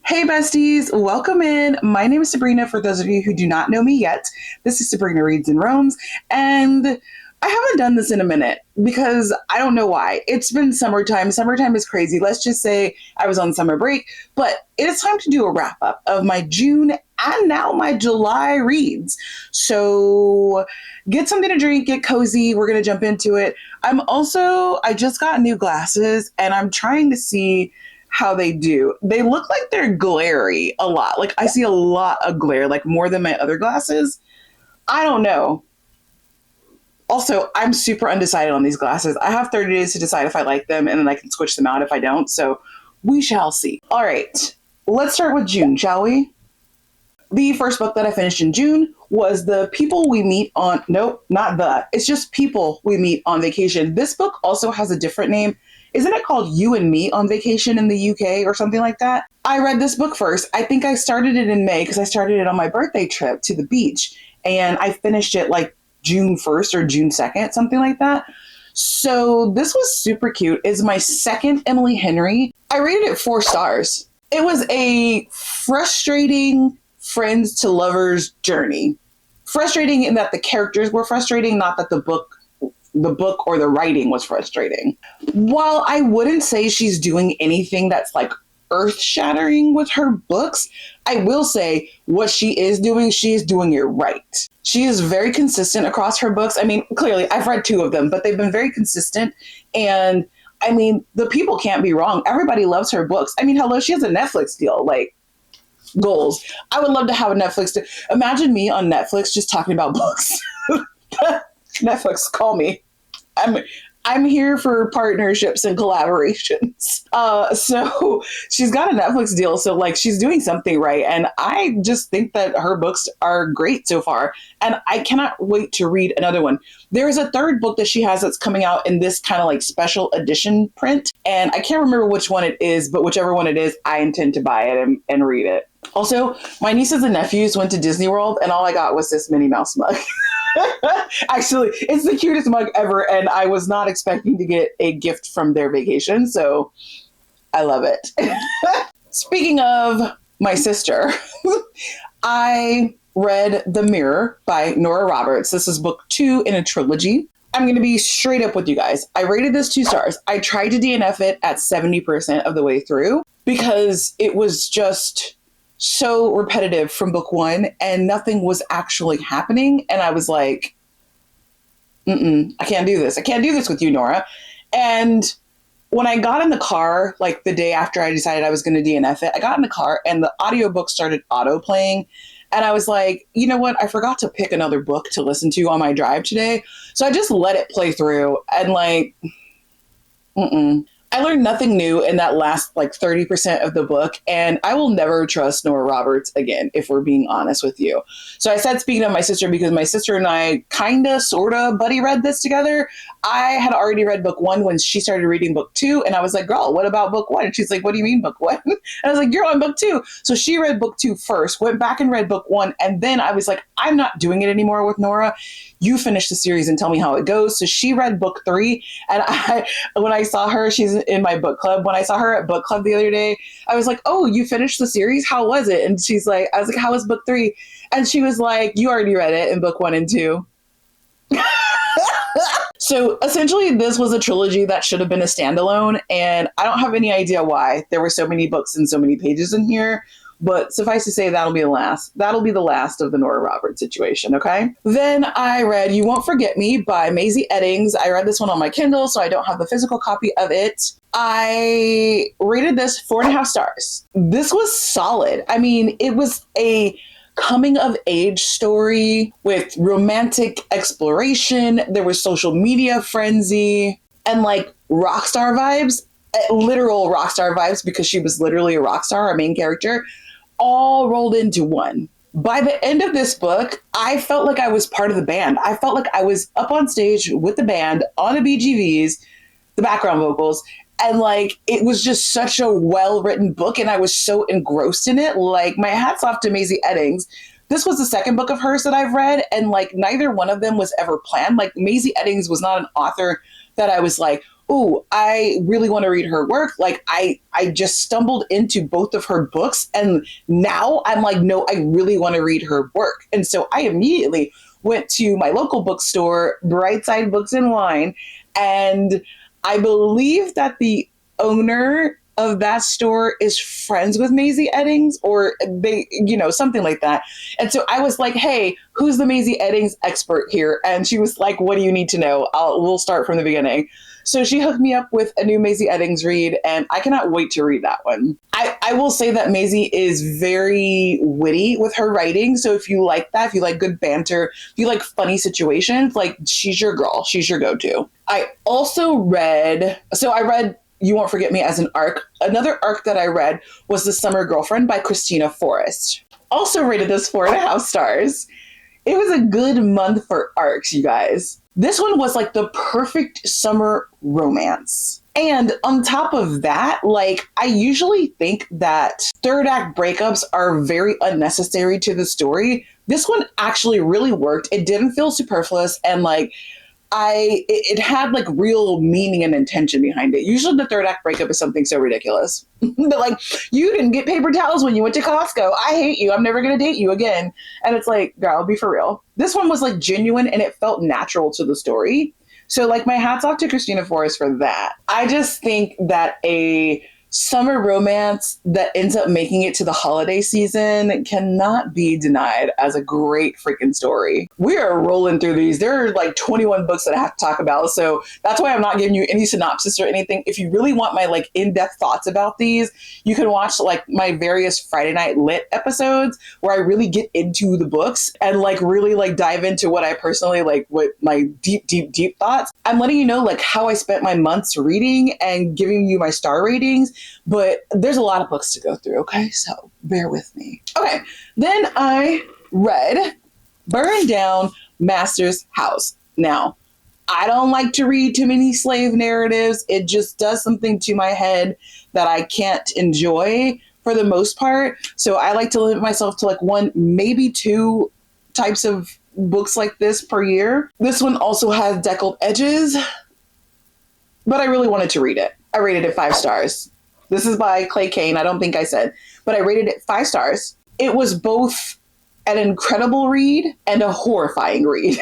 Hey besties, welcome in. My name is Sabrina. For those of you who do not know me yet, this is Sabrina Reads and Roams, and I haven't done this in a minute because I don't know why. It's been summertime. Summertime is crazy. Let's just say I was on summer break, but it is time to do a wrap up of my June and now my July reads. So get something to drink, get cozy. We're going to jump into it. I just got new glasses and I'm trying to see how they do. They look like they're glary a lot. Like I see a lot of glare, like more than my other glasses. I don't know. Also, I'm super undecided on these glasses. I have 30 days to decide if I like them and then I can switch them out if I don't. So we shall see. All right, let's start with June, shall we? The first book that I finished in June was The People We Meet on, nope, not the, it's just People We Meet on Vacation. This book also has a different name. Isn't it called You and Me on Vacation in the UK or something like that? I read this book first. I think I started it in May because I started it on my birthday trip to the beach and I finished it like June 1st or June 2nd, something like that. So this was super cute. It's my second Emily Henry. I rated it 4 stars. It was a frustrating friends to lovers journey. Frustrating in that the characters were frustrating, not that the book or the writing was frustrating. While I wouldn't say she's doing anything that's like earth shattering with her books, I will say what she is doing it right. She is very consistent across her books. I mean, clearly I've read 2 of them, but they've been very consistent. And I mean, the people can't be wrong. Everybody loves her books. I mean, hello, she has a Netflix deal. Like, goals. I would love to have a Netflix. Imagine me on Netflix just talking about books. Netflix, call me. I'm here for partnerships and collaborations. So she's got a Netflix deal. So like she's doing something right. And I just think that her books are great so far. And I cannot wait to read another one. There's a third book that she has that's coming out in this kind of like special edition print. And I can't remember which one it is, but whichever one it is, I intend to buy it and read it. Also, my nieces and nephews went to Disney World and all I got was this Minnie Mouse mug. Actually, it's the cutest mug ever, and I was not expecting to get a gift from their vacation, so I love it. Speaking of my sister, I read The Mirror by Nora Roberts. This is book 2 in a trilogy. I'm going to be straight up with you guys. I rated this 2 stars. I tried to DNF it at 70% of the way through because it was just so repetitive from book 1 and nothing was actually happening. And I was like, I can't do this. I can't do this with you, Nora. And when I got in the car, like the day after I decided I was going to DNF it, I got in the car and the audiobook started auto playing. And I was like, you know what? I forgot to pick another book to listen to on my drive today. So I just let it play through and like, I learned nothing new in that last like 30% of the book, and I will never trust Nora Roberts again, if we're being honest with you. So I said, speaking of my sister, because my sister and I kinda, sorta buddy read this together. I had already read book 1 when she started reading book 2, and I was like, girl, what about book 1? And she's like, what do you mean book 1? And I was like, you're on book 2. So she read book 2 first, went back and read book 1, and then I was like, I'm not doing it anymore with Nora. You finish the series and tell me how it goes. So she read book 3, and when I saw her, she's in my book club. When I saw her at book club the other day, I was like, oh, you finished the series? How was it? And she's like, I was like, how was book 3? And she was like, you already read it in book 1 and 2. So essentially this was a trilogy that should have been a standalone, and I don't have any idea why there were so many books and so many pages in here. But suffice to say, that'll be the last. That'll be the last of the Nora Roberts situation, okay? Then I read You Won't Forget Me by Maisie Eddings. I read this one on my Kindle, so I don't have the physical copy of it. I rated this 4.5 stars. This was solid. I mean, it was a coming of age story with romantic exploration. There was social media frenzy and like rock star vibes, literal rock star vibes, because she was literally a rock star, our main character, all rolled into one. By the end of this book, I felt like I was part of the band. I felt like I was up on stage with the band on the BGVs, the background vocals, and like it was just such a well-written book, and I was so engrossed in it. Like, my hat's off to Maisie Eddings. This was the second book of hers that I've read, and like neither one of them was ever planned. Like, Maisie Eddings was not an author that I was like, ooh, I really want to read her work. Like I just stumbled into both of her books and now I'm like, no, I really want to read her work. And so I immediately went to my local bookstore, Brightside Books and Wine, and I believe that the owner of that store is friends with Maisie Eddings or they, something like that. And so I was like, hey, who's the Maisie Eddings expert here? And she was like, what do you need to know? We'll start from the beginning. So she hooked me up with a new Maisie Eddings read, and I cannot wait to read that one. I will say that Maisie is very witty with her writing. So if you like that, if you like good banter, if you like funny situations, like she's your girl. She's your go-to. I read You Won't Forget Me as an arc. Another arc that I read was The Summer Girlfriend by Christina Forrest. Also rated this 4.5 stars. It was a good month for arcs, you guys. This one was like the perfect summer romance. And on top of that, like I usually think that third act breakups are very unnecessary to the story. This one actually really worked. It didn't feel superfluous and like it had like real meaning and intention behind it. Usually the third act breakup is something so ridiculous. But like, you didn't get paper towels when you went to Costco. I hate you. I'm never going to date you again. And it's like, girl, be for real. This one was like genuine and it felt natural to the story. So like my hats off to Christina Forrest for that. I just think that a summer romance that ends up making it to the holiday season cannot be denied as a great freaking story. We are rolling through these. There are like 21 books that I have to talk about. So that's why I'm not giving you any synopsis or anything. If you really want my like in-depth thoughts about these, you can watch like my various Friday Night Lit episodes where I really get into the books and like really like dive into what I personally like, what my deep thoughts. I'm letting you know like how I spent my months reading and giving you my star ratings. But there's a lot of books to go through, okay? So bear with me. Okay, then I read Burn Down Master's House. Now, I don't like to read too many slave narratives. It just does something to my head that I can't enjoy for the most part. So I like to limit myself to like one, maybe two types of books like this per year. This one also has deckled edges, but I really wanted to read it. I rated it 5 stars. This is by Clay Kane. I don't think I said, but I rated it 5 stars. It was both an incredible read and a horrifying read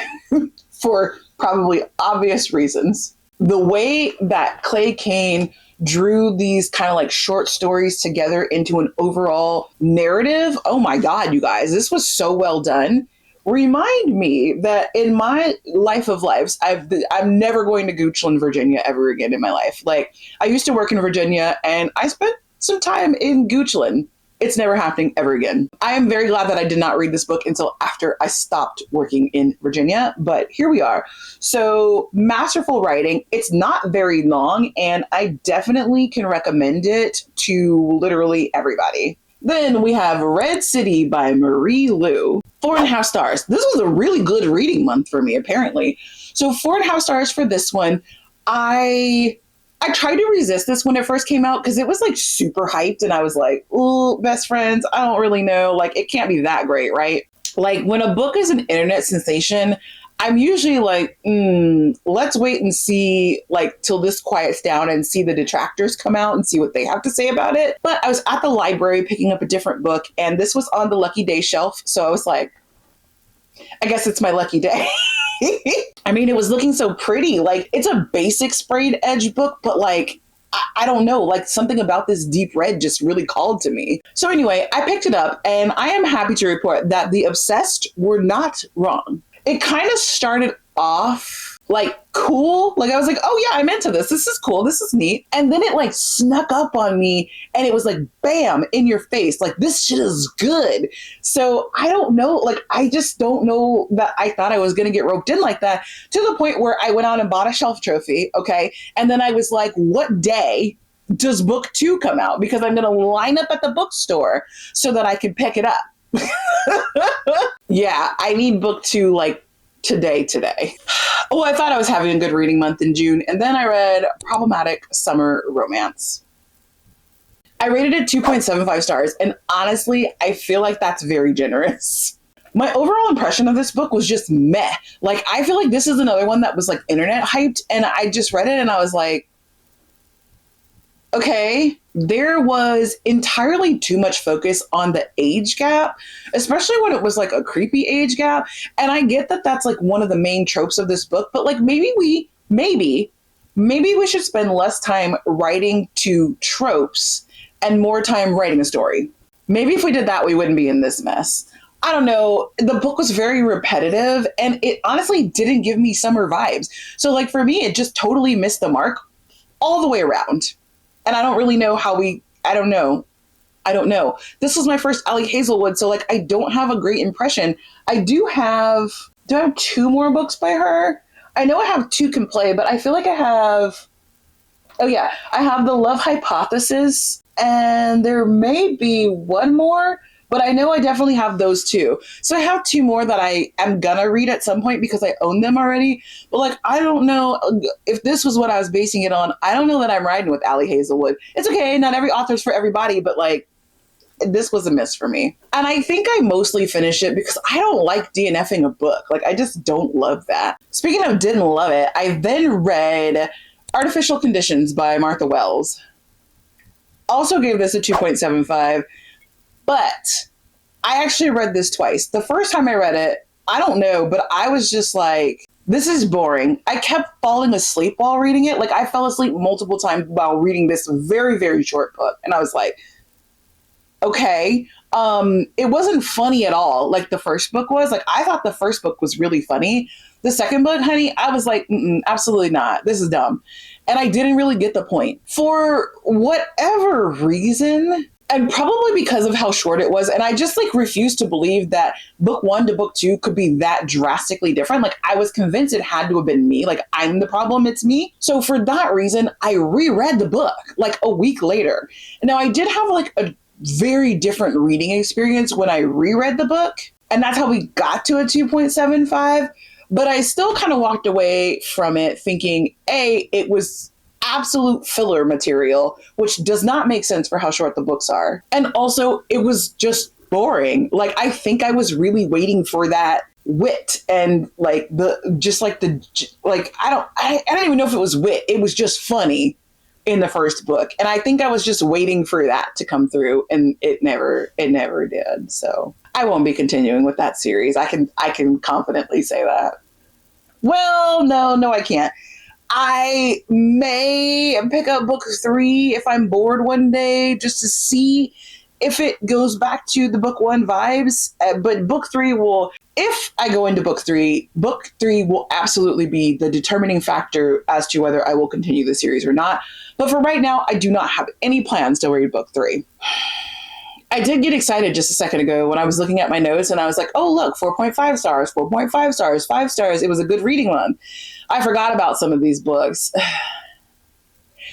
for probably obvious reasons. The way that Clay Kane drew these kind of like short stories together into an overall narrative. Oh my God, you guys, this was so well done. Remind me that in my life of lives, I'm never going to Goochland, Virginia ever again in my life. Like I used to work in Virginia and I spent some time in Goochland. It's never happening ever again. I am very glad that I did not read this book until after I stopped working in Virginia, but here we are. So masterful writing. It's not very long and I definitely can recommend it to literally everybody. Then we have Red City by Marie Lu. 4.5 stars. This was a really good reading month for me, apparently. So 4.5 stars for this one. I tried to resist this when it first came out because it was like super hyped and I was like, ooh, best friends, I don't really know. Like it can't be that great, right? Like when a book is an internet sensation, I'm usually like, let's wait and see like till this quiets down and see the detractors come out and see what they have to say about it. But I was at the library picking up a different book and this was on the lucky day shelf. So I was like, I guess it's my lucky day. I mean, it was looking so pretty. Like it's a basic sprayed edge book, but like, I don't know, like something about this deep red just really called to me. So anyway, I picked it up and I am happy to report that the obsessed were not wrong. It kind of started off like cool. Like I was like, oh yeah, I'm into this. This is cool. This is neat. And then it like snuck up on me and it was like, bam, in your face. Like this shit is good. So I don't know. Like, I just don't know that I thought I was going to get roped in like that to the point where I went out and bought a shelf trophy. Okay. And then I was like, what day does book 2 come out? Because I'm going to line up at the bookstore so that I can pick it up. Yeah, I need book 2 like today. Oh, I thought I was having a good reading month in June. And then I read Problematic Summer Romance. I rated it 2.75 stars. And honestly, I feel like that's very generous. My overall impression of this book was just meh. Like, I feel like this is another one that was like internet hyped. And I just read it and I was like, Okay, there was entirely too much focus on the age gap, especially when it was like a creepy age gap. And I get that that's like one of the main tropes of this book, but like maybe we should spend less time writing to tropes and more time writing a story. Maybe if we did that, we wouldn't be in this mess. I don't know. The book was very repetitive and it honestly didn't give me summer vibes. So, like, for me, it just totally missed the mark all the way around. And I don't really know how I don't know. I don't know. This was my first Allie Hazelwood, so like I don't have a great impression. Do I have two more books by her? I know I have Two Can Play, but I feel like I have, oh yeah, I have The Love Hypothesis, and there may be one more, but I know I definitely have those two. So I have two more that I am gonna read at some point because I own them already. But like, I don't know if this was what I was basing it on. I don't know that I'm riding with Allie Hazelwood. It's okay, not every author's for everybody, but like, this was a miss for me. And I think I mostly finished it because I don't like DNFing a book. Like, I just don't love that. Speaking of didn't love it, I then read Artificial Conditions by Martha Wells. Also gave this a 2.75, but I actually read this twice. The first time I read it, I don't know, but I was just like, this is boring. I kept falling asleep while reading it. Like, I fell asleep multiple times while reading this very, very short book. And I was like, okay. It wasn't funny at all like the first book was. Like, I thought the first book was really funny. The second book, honey, I was like, absolutely not. This is dumb. And I didn't really get the point. For whatever reason, and probably because of how short it was, and I just like refused to believe that book one to book two could be that drastically different. Like, I was convinced it had to have been me. Like, I'm the problem, it's me. So for that reason, I reread the book like a week later. Now, I did have like a very different reading experience when I reread the book. And that's how we got to a 2.75. But I still kind of walked away from it thinking, A, it was absolute filler material, which does not make sense for how short the books are. And also, it was just boring. Like, I think I was really waiting for that wit and like I don't even know if it was wit. It was just funny in the first book. And I think I was just waiting for that to come through, and it never did. So I won't be continuing with that series. I can confidently say that. Well, no, I can't. I may pick up book 3 if I'm bored one day just to see if it goes back to the book 1 vibes. But book 3 will, if I go into book 3 will absolutely be the determining factor as to whether I will continue the series or not. But for right now, I do not have any plans to read book 3. I did get excited just a second ago when I was looking at my notes and I was like, oh, look, 4.5 stars, 4.5 stars, 5 stars. It was a good reading one. I forgot about some of these books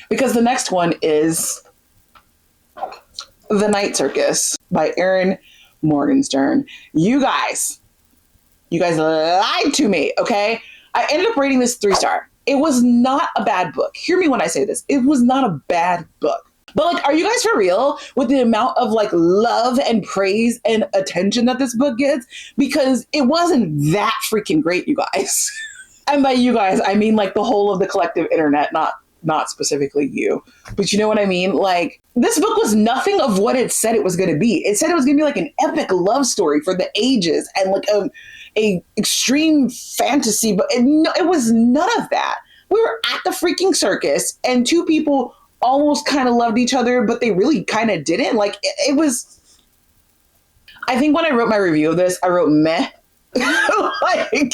because the next one is The Night Circus by Erin Morgenstern. You guys lied to me, okay? I ended up rating this 3-star. It was not a bad book. Hear me when I say this. It was not a bad book. But like, are you guys for real with the amount of like love and praise and attention that this book gets? Because it wasn't that freaking great, you guys. And by you guys, I mean like the whole of the collective internet, not specifically you. But you know what I mean? Like, this book was nothing of what it said it was going to be. It said it was going to be like an epic love story for the ages and like a extreme fantasy, but it was none of that. We were at the freaking circus and two people almost kind of loved each other, but they really kind of didn't. Like, it was, I think when I wrote my review of this, I wrote meh. Like,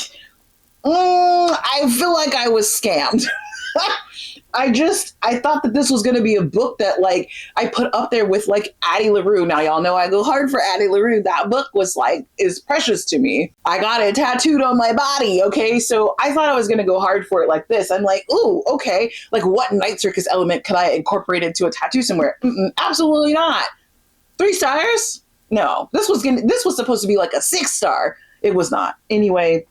I feel like I was scammed. I thought that this was going to be a book that like I put up there with like Addie LaRue. Now y'all know I go hard for Addie LaRue. That book was like, is precious to me. I got it tattooed on my body. Okay. So I thought I was going to go hard for it like this. I'm like, ooh, okay. Like, what Night Circus element could I incorporate into a tattoo somewhere? Absolutely not. 3 stars? No, this was supposed to be like a 6-star. It was not. Anyway,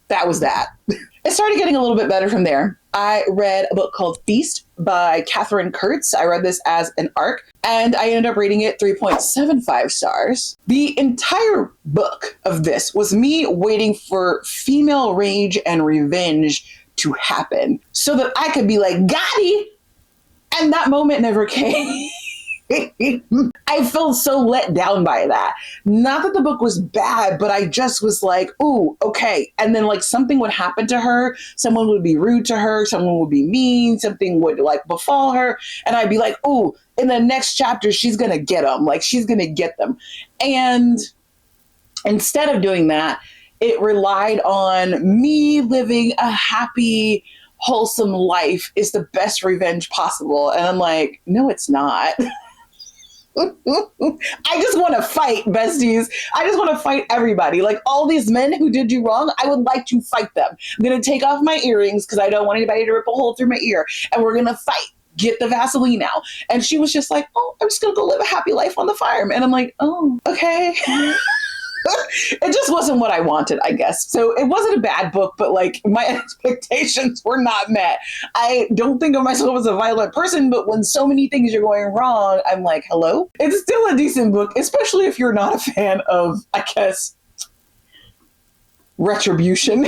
that was that. It started getting a little bit better from there. I read a book called Feast by Katherine Kurtz. I read this as an ARC, and I ended up rating it 3.75 stars. The entire book of this was me waiting for female rage and revenge to happen so that I could be like, Gotti! And that moment never came. I felt so let down by that. Not that the book was bad, but I just was like, ooh, okay. And then like something would happen to her. Someone would be rude to her. Someone would be mean. Something would like befall her. And I'd be like, ooh, in the next chapter, she's going to get them. Like she's going to get them. And instead of doing that, it relied on me living a happy, wholesome life is the best revenge possible. And I'm like, no, it's not. I just want to fight, besties. I just want to fight everybody. Like all these men who did you wrong, I would like to fight them. I'm going to take off my earrings because I don't want anybody to rip a hole through my ear. And we're going to fight. Get the Vaseline now. And she was just like, oh, I'm just going to go live a happy life on the farm. And I'm like, oh, okay. It just wasn't what I wanted, I guess. So it wasn't a bad book, but like my expectations were not met. I don't think of myself as a violent person, but when so many things are going wrong, I'm like, hello? It's still a decent book, especially if you're not a fan of, I guess, retribution.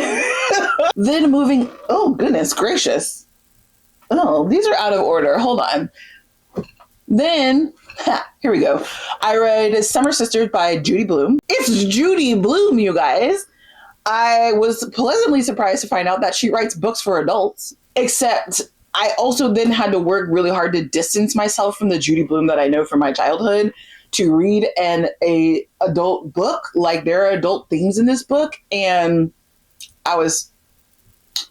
Then moving, oh, goodness gracious. Oh, these are out of order. Hold on. Then, here we go. I read Summer Sisters by Judy Blume. It's Judy Blume, you guys. I was pleasantly surprised to find out that she writes books for adults, except I also then had to work really hard to distance myself from the Judy Blume that I know from my childhood to read a adult book. Like there are adult themes in this book, and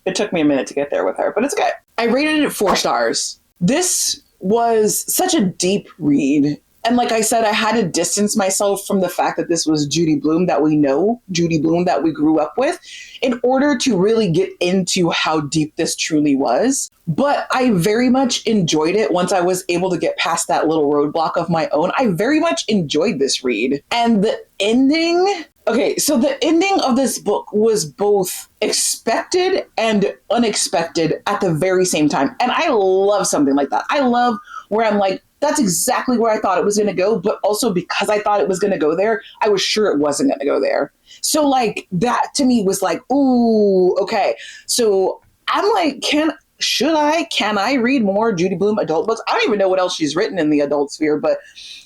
it took me a minute to get there with her, but it's okay. I rated it 4 stars. This was such a deep read. And like I said, I had to distance myself from the fact that this was Judy Blume that we know, Judy Blume that we grew up with, in order to really get into how deep this truly was. But I very much enjoyed it once I was able to get past that little roadblock of my own. I very much enjoyed this read. And the ending... Okay, so the ending of this book was both expected and unexpected at the very same time. And I love something like that. I love where I'm like, that's exactly where I thought it was going to go. But also because I thought it was going to go there, I was sure it wasn't going to go there. So like that to me was like, ooh, okay. So I'm like, can I read more Judy Blume adult books? I don't even know what else she's written in the adult sphere, but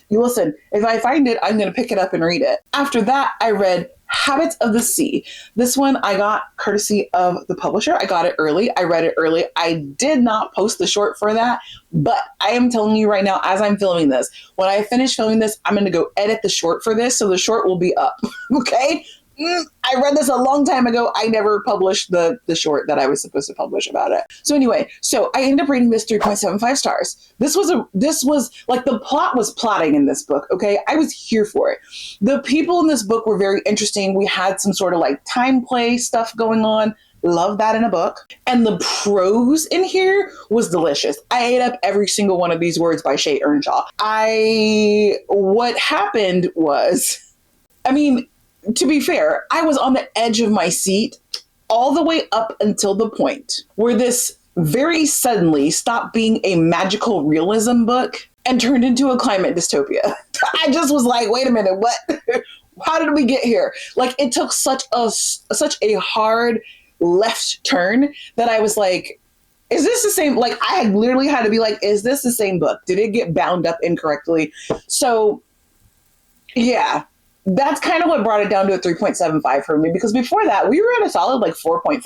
you listen, if I find it, I'm going to pick it up and read it. After that, I read Habits of the Sea. This one I got courtesy of the publisher. I got it early. I read it early. I did not post the short for that, but I am telling you right now, as I'm filming this, when I finish filming this, I'm going to go edit the short for this, so the short will be up. Okay? I read this a long time ago. I never published the short that I was supposed to publish about it. So anyway, so I ended up rating this 3.75 stars. This was like the plot was plotting in this book. Okay. I was here for it. The people in this book were very interesting. We had some sort of like time play stuff going on. Love that in a book. And the prose in here was delicious. I ate up every single one of these words by Shay Earnshaw. What happened was, I mean, to be fair, I was on the edge of my seat all the way up until the point where this very suddenly stopped being a magical realism book and turned into a climate dystopia. I just was like, wait a minute, what? How did we get here? Like it took such a hard left turn that I was like, is this the same? Like I had literally had to be like, is this the same book? Did it get bound up incorrectly? So yeah. That's kind of what brought it down to a 3.75 for me, because before that, we were at a solid like 4.5,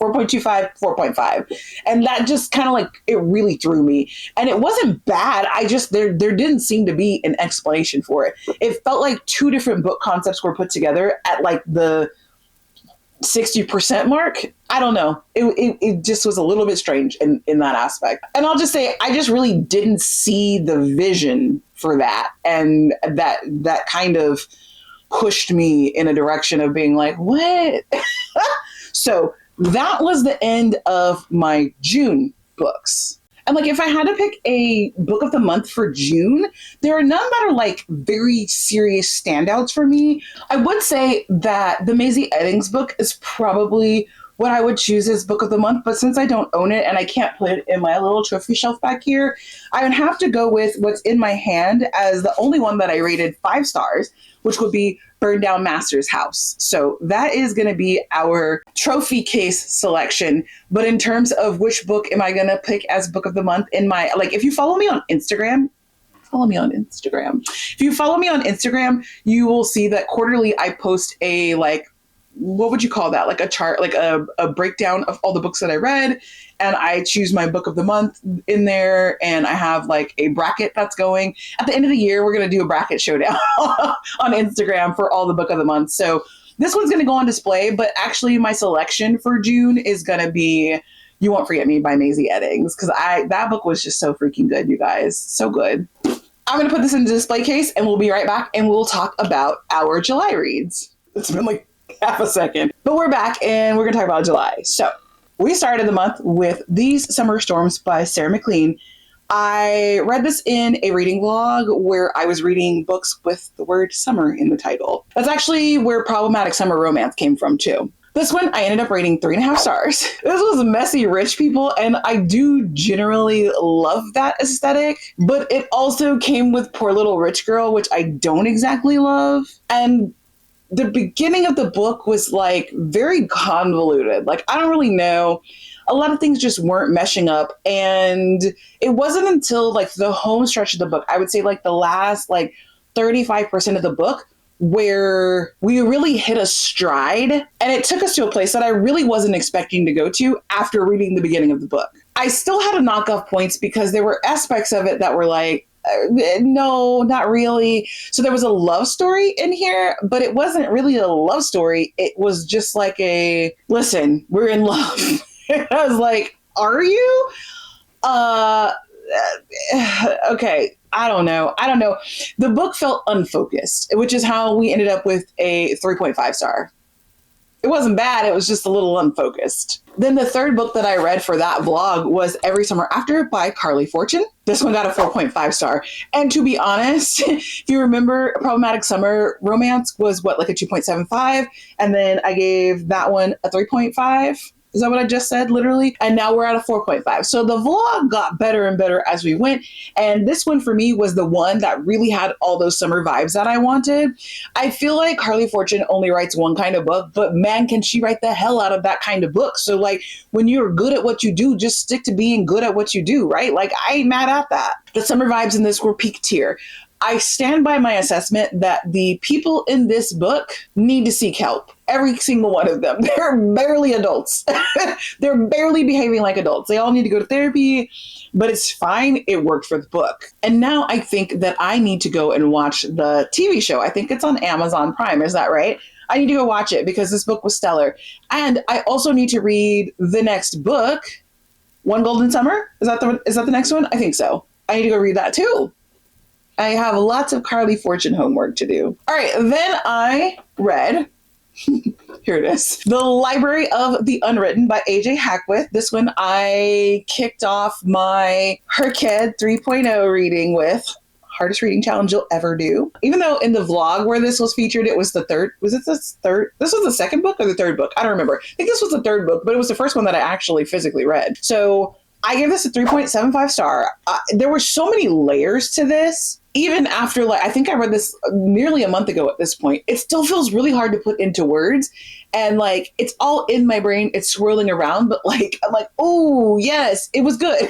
4.25, 4.5. And that just kind of like, it really threw me. And it wasn't bad. I just, there didn't seem to be an explanation for it. It felt like 2 different book concepts were put together at like the 60% mark. I don't know. It just was a little bit strange in that aspect. And I'll just say, I just really didn't see the vision for that. And that kind of pushed me in a direction of being like, what? So that was the end of my June books. And like, if I had to pick a book of the month for June, there are none that are like very serious standouts for me. I would say that the Maisie Eddings book is probably what I would choose as book of the month, but since I don't own it and I can't put it in my little trophy shelf back here, I would have to go with what's in my hand as the only one that I rated 5 stars, which would be Burn Down Master's House. So that is going to be our trophy case selection. But in terms of which book am I going to pick as book of the month in my, like, if you follow me on Instagram, If you follow me on Instagram, you will see that quarterly I post a, like, what would you call that? Like a chart, like a breakdown of all the books that I read. And I choose my book of the month in there. And I have like a bracket that's going. At the end of the year, we're going to do a bracket showdown on Instagram for all the book of the month. So this one's going to go on display. But actually, my selection for June is going to be You Won't Forget Me by Maisie Eddings. Because that book was just so freaking good, you guys. So good. I'm going to put this in the display case and we'll be right back and we'll talk about our July reads. It's been like half a second. But we're back and we're going to talk about July. So we started the month with These Summer Storms by Sarah McLean. I read this in a reading vlog where I was reading books with the word summer in the title. That's actually where Problematic Summer Romance came from too. This one, I ended up rating 3.5 stars. This was Messy Rich People, and I do generally love that aesthetic, but it also came with Poor Little Rich Girl, which I don't exactly love. And the beginning of the book was like very convoluted. Like, I don't really know. A lot of things just weren't meshing up. And it wasn't until like the home stretch of the book, I would say like the last like 35% of the book, where we really hit a stride, and it took us to a place that I really wasn't expecting to go to after reading the beginning of the book. I still had to knock off points because there were aspects of it that were like, no, not really. So there was a love story in here, but it wasn't really a love story. It was just like a, listen, we're in love. I was like, are you? Okay. I don't know. The book felt unfocused, which is how we ended up with a 3.5 star. It wasn't bad. It was just a little unfocused. Then the third book that I read for that vlog was Every Summer After by Carly Fortune. This one got a 4.5 star. And to be honest, if you remember, Problematic Summer Romance was like a 2.75. And then I gave that one a 3.5. Is that what I just said, literally? And now we're at a 4.5. So the vlog got better and better as we went. And this one for me was the one that really had all those summer vibes that I wanted. I feel like Carly Fortune only writes one kind of book, but man, can she write the hell out of that kind of book. So like, when you're good at what you do, just stick to being good at what you do, right? Like, I ain't mad at that. The summer vibes in this were peak tier. I stand by my assessment that the people in this book need to seek help. Every single one of them. They're barely adults. They're barely behaving like adults. They all need to go to therapy, but it's fine. It worked for the book. And now I think that I need to go and watch the TV show. I think it's on Amazon Prime. Is that right? I need to go watch it because this book was stellar. And I also need to read the next book, One Golden Summer. Is that the next one? I think so. I need to go read that too. I have lots of Carly Fortune homework to do. All right, then I read, here it is, The Library of the Unwritten by A.J. Hackwith. This one I kicked off my Her Kid 3.0 reading with. Hardest reading challenge you'll ever do. Even though in the vlog where this was featured, it was the third. Was it the third? This was the second book or the third book? I don't remember. I think this was the third book, but it was the first one that I actually physically read. So I gave this a 3.75 star. There were so many layers to this. Even after, like, I think I read this nearly a month ago at this point, it still feels really hard to put into words. And like, it's all in my brain. It's swirling around, but like, I'm like, oh yes, it was good.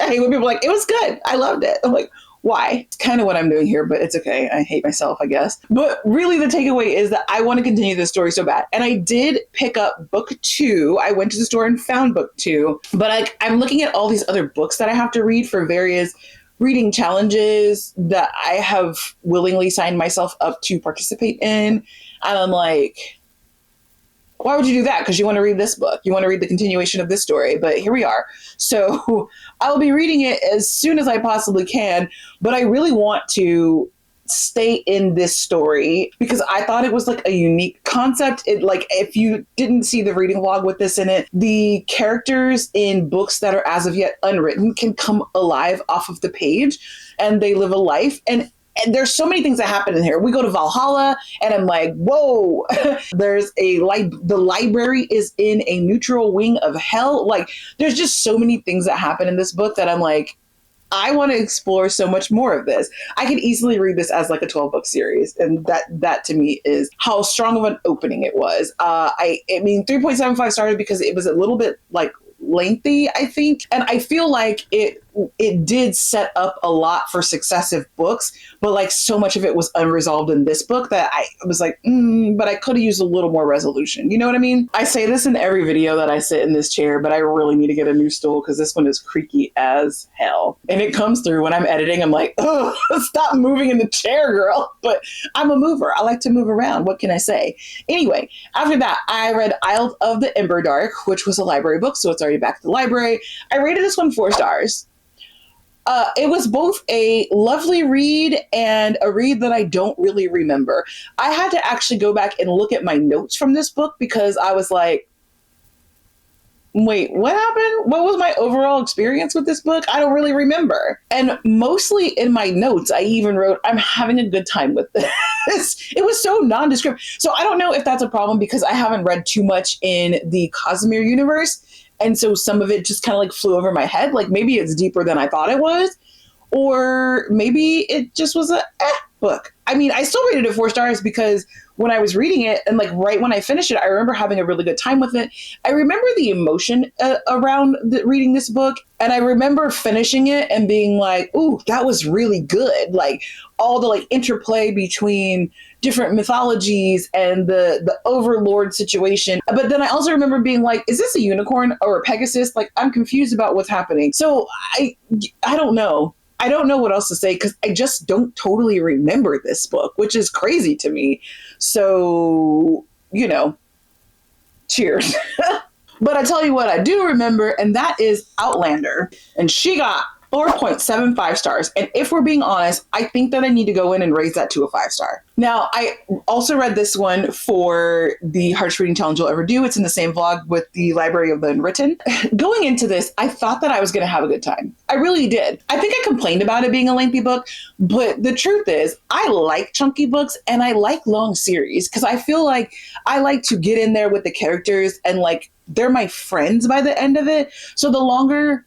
I hate when people are like, it was good. I loved it. I'm like, why? It's kind of what I'm doing here, but it's okay. I hate myself, I guess. But really the takeaway is that I want to continue this story so bad. And I did pick up book 2. I went to the store and found book 2, but I'm looking at all these other books that I have to read for various reading challenges that I have willingly signed myself up to participate in. And I'm like, why would you do that? Because you want to read this book. You want to read the continuation of this story. But here we are. So I'll be reading it as soon as I possibly can. But I really want to stay in this story because I thought it was like a unique concept. It, like, if you didn't see the reading vlog with this in it, the characters in books that are as of yet unwritten can come alive off of the page and they live a life. And And there's so many things that happen in here. We go to Valhalla and I'm like, whoa, there's the library is in a neutral wing of hell. Like there's just so many things that happen in this book that I'm like, I want to explore so much more of this. I could easily read this as like a 12-book series. And that to me is how strong of an opening it was. I mean, 3.75 stars because it was a little bit like lengthy, I think. And I feel like it did set up a lot for successive books, but like so much of it was unresolved in this book that I was like, but I could have used a little more resolution. You know what I mean? I say this in every video that I sit in this chair, but I really need to get a new stool because this one is creaky as hell. And it comes through when I'm editing. I'm like, oh, stop moving in the chair, girl. But I'm a mover. I like to move around. What can I say? Anyway, after that, I read Isle of the Ember Dark, which was a library book. So it's already back to the library. I rated this one 4 stars. It was both a lovely read and a read that I don't really remember. I had to actually go back and look at my notes from this book because I was like, wait, what happened? What was my overall experience with this book? I don't really remember. And mostly in my notes, I even wrote, I'm having a good time with this. It was so nondescript. So I don't know if that's a problem because I haven't read too much in the Cosmere universe. And so some of it just kind of like flew over my head. Like maybe it's deeper than I thought it was. Or maybe it just was a book. I mean, I still rated it 4 stars because when I was reading it and like right when I finished it, I remember having a really good time with it. I remember the emotion around reading this book. And I remember finishing it and being like, ooh, that was really good. Like all the like interplay between different mythologies and the overlord situation. But then I also remember being like, is this a unicorn or a Pegasus? Like I'm confused about what's happening. So I don't know. I don't know what else to say because I just don't totally remember this book, which is crazy to me. So, you know, cheers. But I tell you what I do remember, and that is Outlander. And she got 4.75 stars. And if we're being honest, I think that I need to go in and raise that to a 5-star. Now, I also read this one for the Hardest Reading Challenge You'll Ever Do. It's in the same vlog with the Library of the Unwritten. Going into this, I thought that I was going to have a good time. I really did. I think I complained about it being a lengthy book, but the truth is I like chunky books and I like long series because I feel like I like to get in there with the characters and like they're my friends by the end of it. So the longer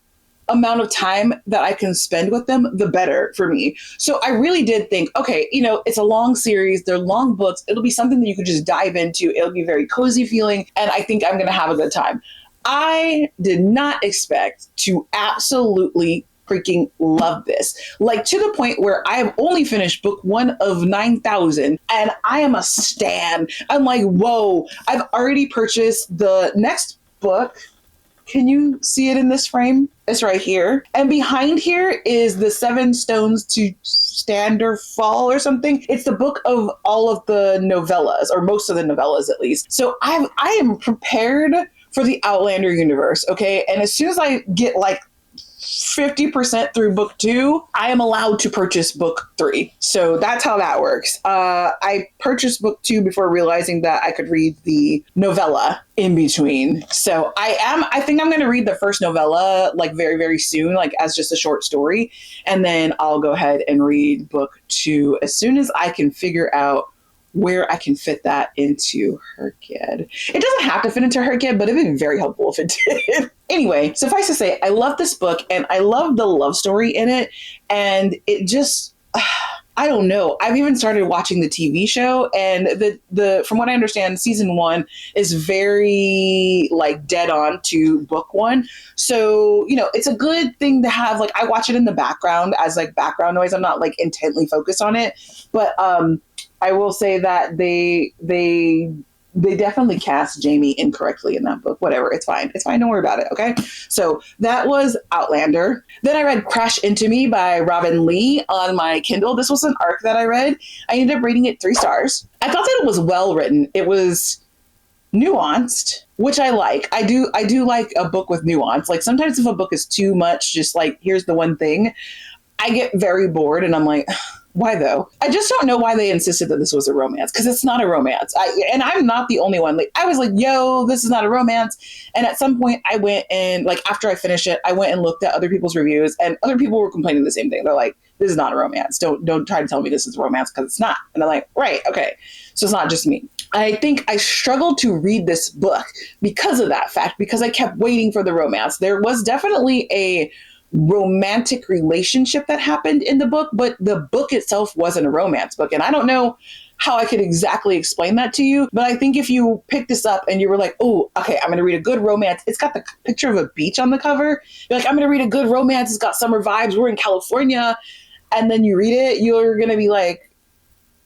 amount of time that I can spend with them, the better for me. So I really did think, okay, you know, it's a long series, they're long books, it'll be something that you could just dive into, it'll be very cozy feeling, and I think I'm gonna have a good time. I did not expect to absolutely freaking love this. Like to the point where I have only finished book 1 of 9,000 and I am a stan. I'm like, whoa, I've already purchased the next book. Can you see it in this frame? It's right here. And behind here is the 7 Stones to Stand or Fall or something. It's the book of all of the novellas, or most of the novellas at least. So I am prepared for the Outlander universe, okay? And as soon as I get like 50% through book 2, I am allowed to purchase book 3. So that's how that works. I purchased book 2 before realizing that I could read the novella in between. So I think I'm going to read the first novella like very, very soon, like as just a short story. And then I'll go ahead and read book 2 as soon as I can figure out where I can fit that into Herkid. It doesn't have to fit into Herkid, but it'd be very helpful if it did. Anyway, suffice to say, I love this book and I love the love story in it. And it just, I don't know. I've even started watching the TV show, and the from what I understand, season 1 is very like dead on to book 1. So, you know, it's a good thing to have. Like I watch it in the background as like background noise. I'm not like intently focused on it, but I will say that they definitely cast Jamie incorrectly in that book. Whatever, it's fine. It's fine. Don't worry about it. Okay. So that was Outlander. Then I read Crash Into Me by Robin Lee on my Kindle. This was an arc that I read. I ended up rating it 3 stars. I thought that it was well written. It was nuanced, which I like. I do like a book with nuance. Like sometimes if a book is too much, just like here's the one thing, I get very bored and I'm like, Why though? I just don't know why they insisted that this was a romance, because it's not a romance. And I'm not the only one. Like, I was like, yo, this is not a romance. And at some point I went and, like, after I finished it, I went and looked at other people's reviews, and other people were complaining the same thing. They're like, this is not a romance. Don't try to tell me this is a romance, because it's not. And I'm like, right, okay. So it's not just me. I think I struggled to read this book because of that fact, because I kept waiting for the romance. There was definitely a romantic relationship that happened in the book, but the book itself wasn't a romance book. And I don't know how I could exactly explain that to you, but I think if you pick this up and you were like, oh, okay, I'm going to read a good romance. It's got the picture of a beach on the cover. You're like, I'm going to read a good romance. It's got summer vibes. We're in California. And then you read it, you're going to be like,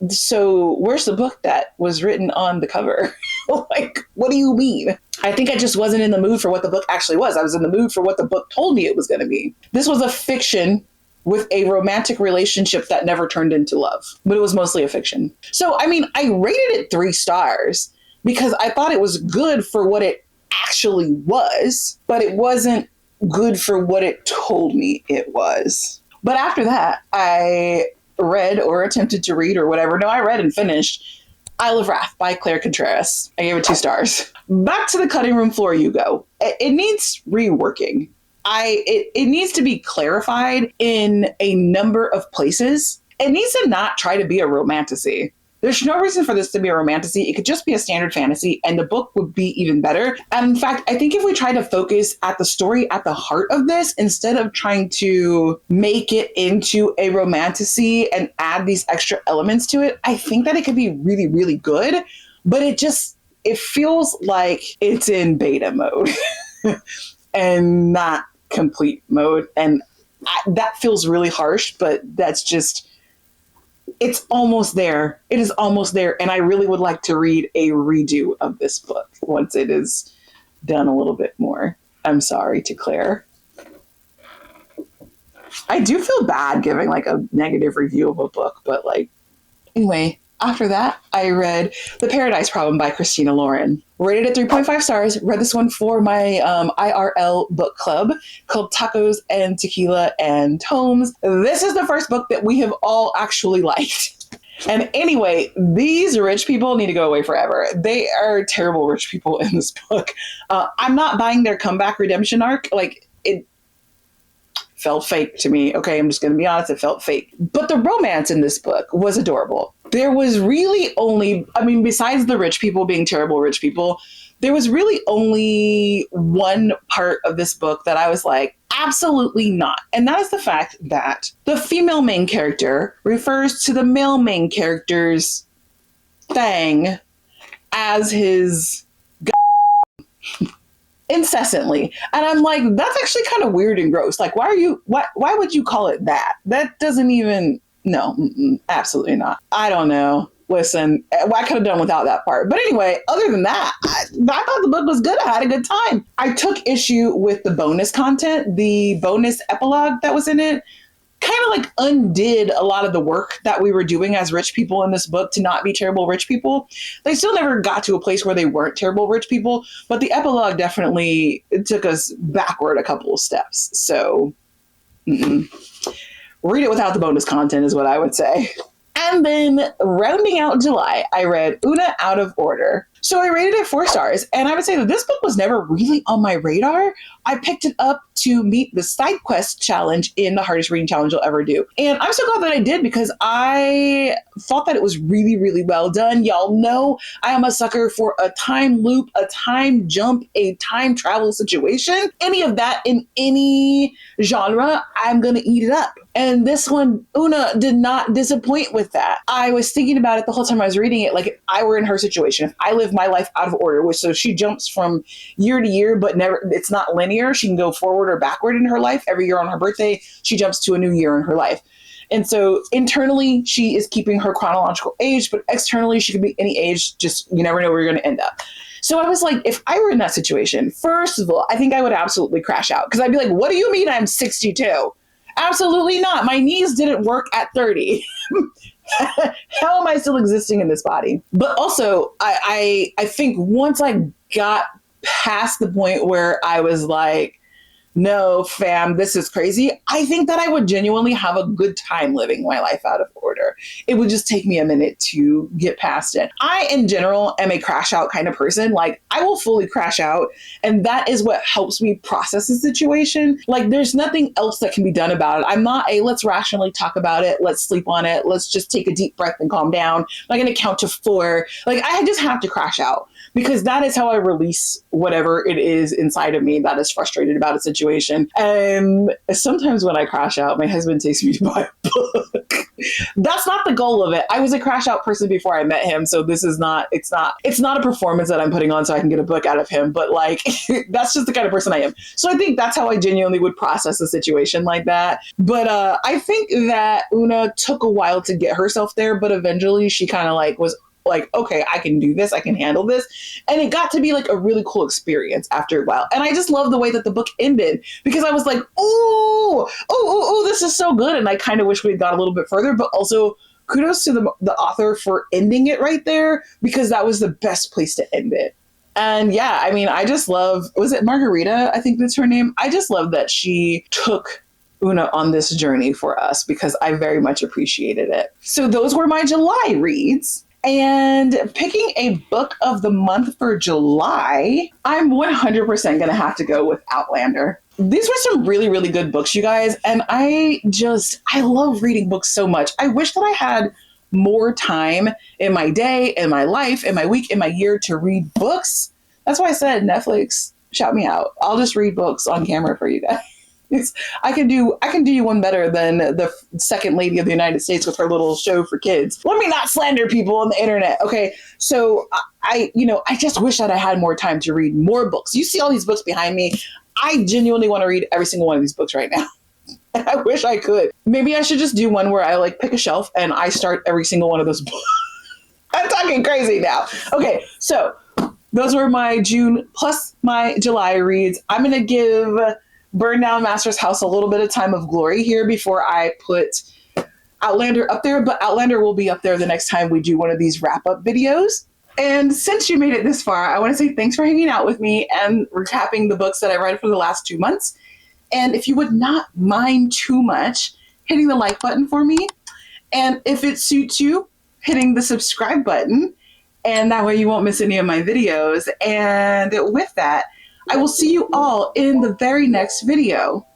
so where's the book that was written on the cover? Like, what do you mean? I think I just wasn't in the mood for what the book actually was. I was in the mood for what the book told me it was going to be. This was a fiction with a romantic relationship that never turned into love, but it was mostly a fiction. So, I mean, I rated it 3 stars because I thought it was good for what it actually was, but it wasn't good for what it told me it was. But after that, I read or attempted to read or whatever. No, I read and finished Isle of Wrath by Claire Contreras. I gave it 2 stars. Back to the cutting room floor you go. It needs reworking. It needs to be clarified in a number of places. It needs to not try to be a romantasy. There's no reason for this to be a romantasy. It could just be a standard fantasy, and the book would be even better. And in fact, I think if we try to focus at the story at the heart of this, instead of trying to make it into a romantasy and add these extra elements to it, I think that it could be really, really good. But it feels like it's in beta mode and not complete mode. And that feels really harsh, but that's just... it's almost there. It is almost there. And I really would like to read a redo of this book once it is done a little bit more. I'm sorry to Claire. I do feel bad giving like a negative review of a book, but like, anyway, after that, I read The Paradise Problem by Christina Lauren. Rated at 3.5 stars. Read this one for my IRL book club called Tacos and Tequila and Tomes. This is the first book that we have all actually liked. And anyway, these rich people need to go away forever. They are terrible rich people in this book. I'm not buying their comeback redemption arc. Like, it felt fake to me. Okay, I'm just going to be honest. It felt fake. But the romance in this book was adorable. There was really only, I mean, besides the rich people being terrible rich people, there was really only one part of this book that I was like, absolutely not. And that is the fact that the female main character refers to the male main character's thing as his incessantly. And I'm like, that's actually kind of weird and gross. Like, why would you call it that? That doesn't even, no, absolutely not. I don't know. Listen, I could have done without that part. But anyway, other than that, I thought the book was good. I had a good time. I took issue with the bonus content, the bonus epilogue that was in it. Kind of like undid a lot of the work that we were doing as rich people in this book to not be terrible rich people. They still never got to a place where they weren't terrible rich people, but the epilogue definitely took us backward a couple of steps. So read it without the bonus content is what I would say. And then rounding out July, I read Una Out of Order. So I rated it 4 stars, and I would say that this book was never really on my radar. I picked it up to meet the side quest challenge in the hardest reading challenge you'll ever do. And I'm so glad that I did because I thought that it was really, really well done. Y'all know I am a sucker for a time loop, a time jump, a time travel situation. Any of that in any genre, I'm going to eat it up. And this one, Una did not disappoint with that. I was thinking about it the whole time I was reading it, like if I were in her situation, if I lived my life out of order, which so she jumps from year to year, but never, it's not linear. She can go forward or backward in her life. Every year on her birthday, she jumps to a new year in her life. And so internally, she is keeping her chronological age, but externally, she could be any age. Just, you never know where you're going to end up. So I was like, if I were in that situation, first of all, I think I would absolutely crash out because I'd be like, what do you mean I'm 62? Absolutely not. My knees didn't work at 30. How am I still existing in this body? But also, I think once I got past the point where I was like, No, fam, this is crazy. I think that I would genuinely have a good time living my life out of order. It would just take me a minute to get past it. I, in general, am a crash out kind of person. Like, I will fully crash out, and that is what helps me process the situation. Like, there's nothing else that can be done about it. I'm not a let's rationally talk about it, let's sleep on it, let's just take a deep breath and calm down. I'm going to count to 4. Like, I just have to crash out because that is how I release whatever it is inside of me that is frustrated about a situation. And sometimes when I crash out, my husband takes me to buy a book. That's not the goal of it. I was a crash out person before I met him, so this is not, it's not a performance that I'm putting on so I can get a book out of him, but like, that's just the kind of person I am. So I think that's how I genuinely would process a situation like that. But I think that Una took a while to get herself there, but eventually she kind of like was like, okay, I can do this, I can handle this. And it got to be like a really cool experience after a while. And I just love the way that the book ended because I was like, oh, this is so good. And I kind of wish we had got a little bit further, but also kudos to the author for ending it right there because that was the best place to end it. And yeah, I mean, I just love, was it Margarita? I think that's her name. I just love that she took Una on this journey for us because I very much appreciated it. So those were my July reads. And picking a book of the month for July, I'm 100% going to have to go with Outlander. These were some really, really good books, you guys. And I love reading books so much. I wish that I had more time in my day, in my life, in my week, in my year to read books. That's why I said, Netflix, shout me out. I'll just read books on camera for you guys. I can do you one better than the second lady of the United States with her little show for kids. Let me not slander people on the internet. Okay. So I just wish that I had more time to read more books. You see all these books behind me. I genuinely want to read every single one of these books right now. I wish I could. Maybe I should just do one where I like pick a shelf and I start every single one of those books. I'm talking crazy now. Okay. So those were my June plus my July reads. I'm going to give Burn Down Master's House a little bit of time of glory here before I put Outlander up there, but Outlander will be up there the next time we do one of these wrap-up videos. And since you made it this far, I want to say thanks for hanging out with me and recapping the books that I read for the last 2 months. And if you would not mind too much hitting the like button for me, and if it suits you, hitting the subscribe button, and that way you won't miss any of my videos. And with that, I will see you all in the very next video.